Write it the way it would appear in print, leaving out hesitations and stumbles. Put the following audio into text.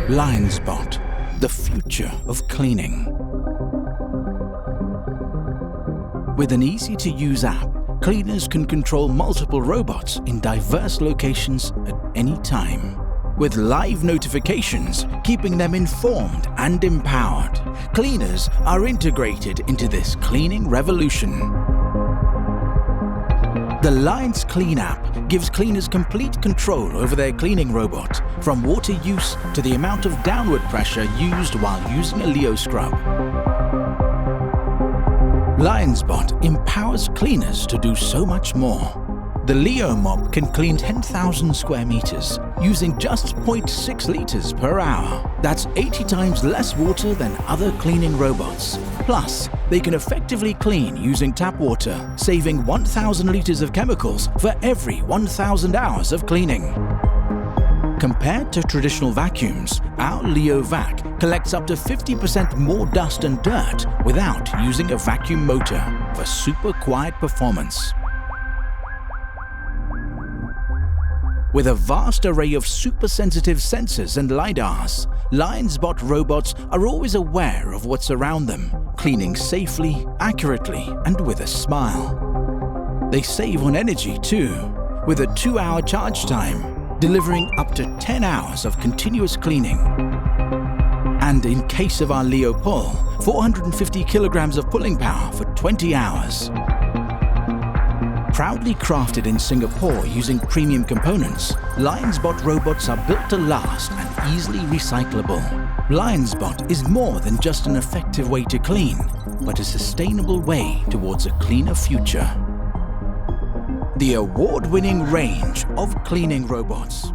LeoBot, the future of cleaning. With an easy-to-use app, cleaners can control multiple robots in diverse locations at any time. With live notifications, keeping them informed and empowered, cleaners are integrated into this cleaning revolution. The LeoClean app gives cleaners complete control over their cleaning robot, from water use to the amount of downward pressure used while using a LeoScrub. LeoBot empowers cleaners to do so much more. The LeoMop can clean 10,000 square meters using just 0.6 liters per hour. That's 80 times less water than other cleaning robots. Plus, they can effectively clean using tap water, saving 1,000 liters of chemicals for every 1,000 hours of cleaning. Compared to traditional vacuums, our LeoVac collects up to 50% more dust and dirt without using a vacuum motor for super quiet performance. With a vast array of super-sensitive sensors and LiDARs, LeoBot robots are always aware of what's around them, cleaning safely, accurately, and with a smile. They save on energy too, with a 2-hour charge time, delivering up to 10 hours of continuous cleaning. And in case of our LeoPull, 450 kilograms of pulling power for 20 hours. Proudly crafted in Singapore using premium components, LeoBot robots are built to last and easily recyclable. LeoBot is more than just an effective way to clean, but a sustainable way towards a cleaner future. The award-winning range of cleaning robots.